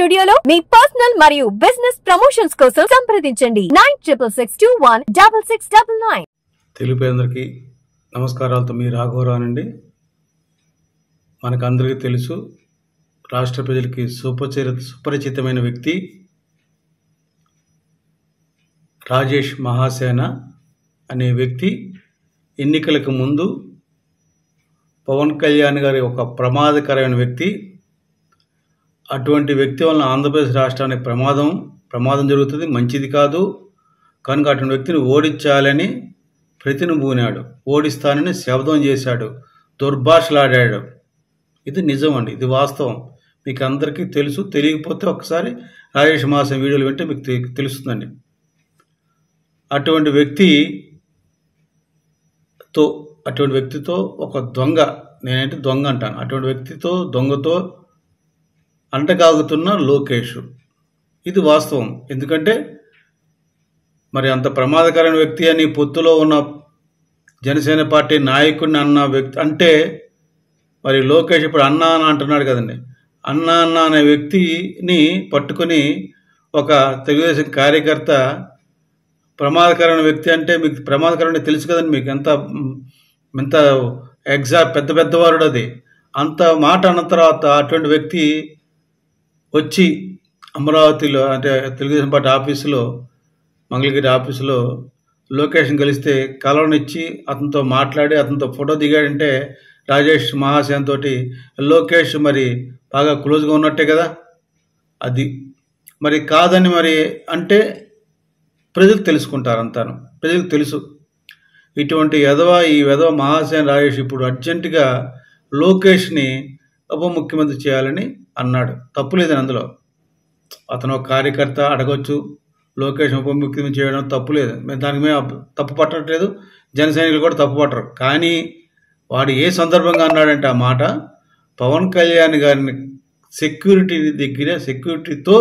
స్టూడియోలో మీ పర్సనల్ మరియు business promotions కోసం సంప్రదించండి 9662166699. తెలుగు అందరికీ నమస్కారాలతో మీ రాఘవరానండి. మనకందరికీ తెలుసు, రాష్ట్ర ప్రజలకి సుపరిచితమైన వ్యక్తి రాజేష్ మహాసేన అనే వ్యక్తి ఎన్నికలకు ముందు పవన్ కళ్యాణ్ గారి ఒక ప్రమాదకరమైన వ్యక్తి. అటువంటి వ్యక్తి వలన ఆంధ్రప్రదేశ్ రాష్ట్రానికి ప్రమాదం జరుగుతుంది, మంచిది కాదు. కనుక అటువంటి వ్యక్తిని ఓడించాలని ప్రతినబూనాడు, ఓడిస్తానని శబ్దం చేశాడు, దుర్భాషలాడాడు. ఇది నిజం అండి, ఇది వాస్తవం. మీకు అందరికీ తెలుసు. తెలియకపోతే ఒకసారి రాజేష్ మహాసేన వీడియోలు వింటే మీకు తెలుస్తుందండి. అటువంటి వ్యక్తితో ఒక దొంగ, నేనంటే దొంగ అంటాను, అటువంటి దొంగతో అంటకాగుతున్న లోకేష్. ఇది వాస్తవం. ఎందుకంటే మరి అంత ప్రమాదకరమైన వ్యక్తి అని పొత్తులో ఉన్న జనసేన పార్టీ నాయకుడిని అన్న వ్యక్తి అంటే, మరి లోకేష్ ఇప్పుడు అన్నా అని అంటున్నాడు కదండి. అన్నా అనే వ్యక్తిని పట్టుకొని ఒక తెలుగుదేశం కార్యకర్త ప్రమాదకరమైన వ్యక్తి అంటే, మీకు ప్రమాదకరమైన తెలుసు కదండి, మీకు ఎంత పెద్దవారుడు అది. అంత మాట అన్న తర్వాత అటువంటి వ్యక్తి వచ్చి అమరావతిలో అంటే తెలుగుదేశం పార్టీ ఆఫీసులో, మంగళగిరి ఆఫీసులో లోకేష్ని కలిస్తే కలవనిచ్చి అతనితో మాట్లాడి అతనితో ఫోటో దిగాడంటే రాజేష్ మహాసేన తోటి లోకేష్ మరి బాగా క్లోజ్గా ఉన్నట్టే కదా. అది మరి కాదని మరి అంటే ప్రజలు తెలుసుకుంటారు, అంతాను ప్రజలకు తెలుసు. ఇటువంటి ఈ వెధవ మహాసేన రాజేష్ ఇప్పుడు అర్జెంటుగా లోకేష్ని ఉప ముఖ్యమంత్రి చేయాలని అన్నాడు. తప్పులేదని అందులో. అతను ఒక కార్యకర్త, అడగొచ్చు. లోకేష్ ఉప ముఖ్యమంత్రి చేయడం తప్పులేదు, దానికి మేము తప్పు పట్టట్లేదు, జన సైనికులు కూడా తప్పు పట్టరు. కానీ వాడు ఏ సందర్భంగా అన్నాడంటే ఆ మాట, పవన్ కళ్యాణ్ గారిని సెక్యూరిటీతో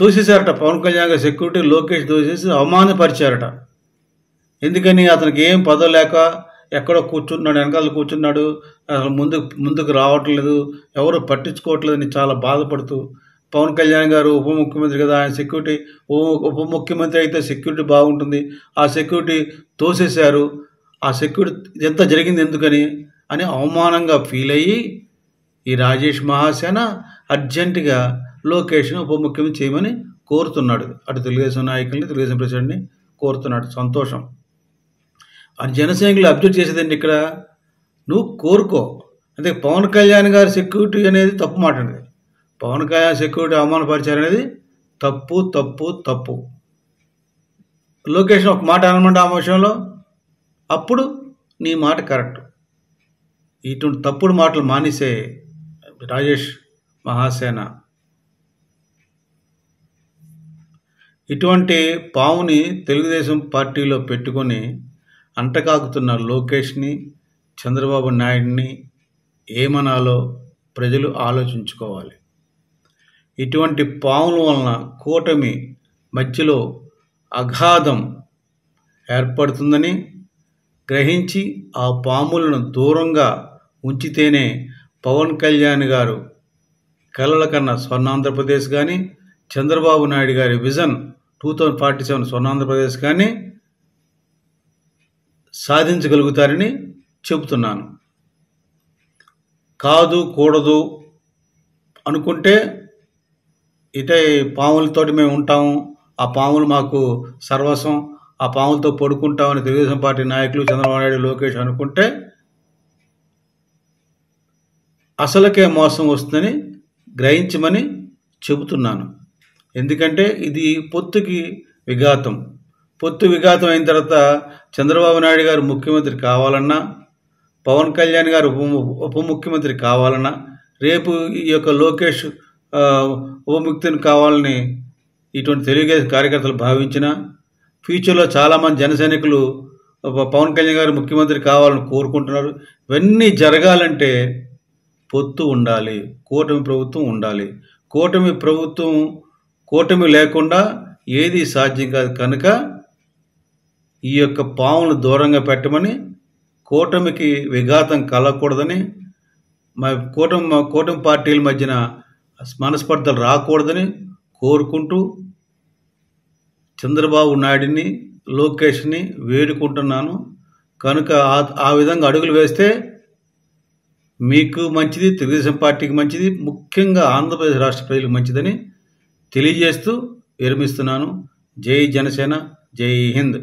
తోసేశారట. పవన్ కళ్యాణ్ గారి సెక్యూరిటీ లోకేష్ తోసేసి అవమానపరిచారట. ఎందుకని? అతనికి ఏం పదవి లేక ఎక్కడో కూర్చున్నాడు, వెనకాల కూర్చున్నాడు, అసలు ముందుకు రావట్లేదు, ఎవరు పట్టించుకోవట్లేదని చాలా బాధపడుతూ, పవన్ కళ్యాణ్ గారు ఉప ముఖ్యమంత్రి కదా, ఆయన సెక్యూరిటీ ఉప ముఖ్యమంత్రి అయితే సెక్యూరిటీ బాగుంటుంది, ఆ సెక్యూరిటీ తోసేశారు, ఆ సెక్యూరిటీ ఎంత జరిగింది ఎందుకని అని అవమానంగా ఫీల్ అయ్యి ఈ రాజేష్ మహాసేన అర్జెంటుగా లోకేష్ను ఉప ముఖ్యమంత్రి చేయమని కోరుతున్నాడు. అటు తెలుగుదేశం నాయకుల్ని, తెలుగుదేశం ప్రెసిడెంట్ని కోరుతున్నాడు. సంతోషం. అది జనసైనికులు అబ్జర్వ్ చేసేదండి. ఇక్కడ నువ్వు కోరుకో, అంటే పవన్ కళ్యాణ్ గారి సెక్యూరిటీ అనేది తప్పు మాట అండి. పవన్ కళ్యాణ్ సెక్యూరిటీ అవమానపరిచారు అనేది తప్పు తప్పు తప్పు. లోకేష్ ఒక మాట అనమాట ఆ విషయంలో, అప్పుడు నీ మాట కరెక్ట్. ఇటువంటి తప్పుడు మాటలు మానేసే రాజేష్ మహాసేన. ఇటువంటి పావుని తెలుగుదేశం పార్టీలో పెట్టుకొని అంటకాగుతున్న లోకేష్ని, చంద్రబాబు నాయుడిని ఏమనాలో ప్రజలు ఆలోచించుకోవాలి. ఇటువంటి పావుల వలన కూటమి మధ్యలో అగాధం ఏర్పడుతుందని గ్రహించి ఆ పాములను దూరంగా ఉంచితేనే పవన్ కళ్యాణ్ గారు కలల కన్నా స్వర్ణాంధ్రప్రదేశ్ కానీ, చంద్రబాబు నాయుడు గారి విజన్ 2047 స్వర్ణాంధ్రప్రదేశ్ కానీ సాధించగలుగుతారని చెబుతున్నాను. కాదు కూడదు అనుకుంటే ఇటే పాములతోటి మేము ఉంటాము, ఆ పాములు మాకు సర్వస్వం, ఆ పాములతో పడుకుంటామని తెలుగుదేశం పార్టీ నాయకులు చంద్రబాబు నాయుడు, లోకేష్ అనుకుంటే అసలుకే మోసం వస్తుందని గ్రహించమని చెబుతున్నాను. ఎందుకంటే ఇది పొత్తు విఘాతం అయిన తర్వాత చంద్రబాబు నాయుడు గారు ముఖ్యమంత్రి కావాలన్నా, పవన్ కళ్యాణ్ గారు ఉప ముఖ్యమంత్రి కావాలన్నా, రేపు ఈ యొక్క లోకేష్ ఉప ముఖ్యమంత్రి కావాలని ఇటువంటి తెలుగుదేశం కార్యకర్తలు భావించిన, ఫ్యూచర్లో చాలామంది జన సైనికులు పవన్ కళ్యాణ్ గారు ముఖ్యమంత్రి కావాలని కోరుకుంటున్నారు. ఇవన్నీ జరగాలంటే పొత్తు ఉండాలి, కూటమి ప్రభుత్వం ఉండాలి. కూటమి లేకుండా ఏది సాధ్యం కాదు. కనుక ఈ యొక్క పావులను దూరంగా పెట్టమని, కూటమికి విఘాతం కలగకూడదని, కూటమి పార్టీల మధ్యన మనస్పర్ధలు రాకూడదని కోరుకుంటూ చంద్రబాబు నాయుడిని, లోకేష్ని వేడుకుంటున్నాను. కనుక ఆ విధంగా అడుగులు వేస్తే మీకు మంచిది, తెలుగుదేశం పార్టీకి మంచిది, ముఖ్యంగా ఆంధ్రప్రదేశ్ రాష్ట్ర ప్రజలకు మంచిదని తెలియజేస్తూ విరమిస్తున్నాను. జై జనసేన, జై హింద్.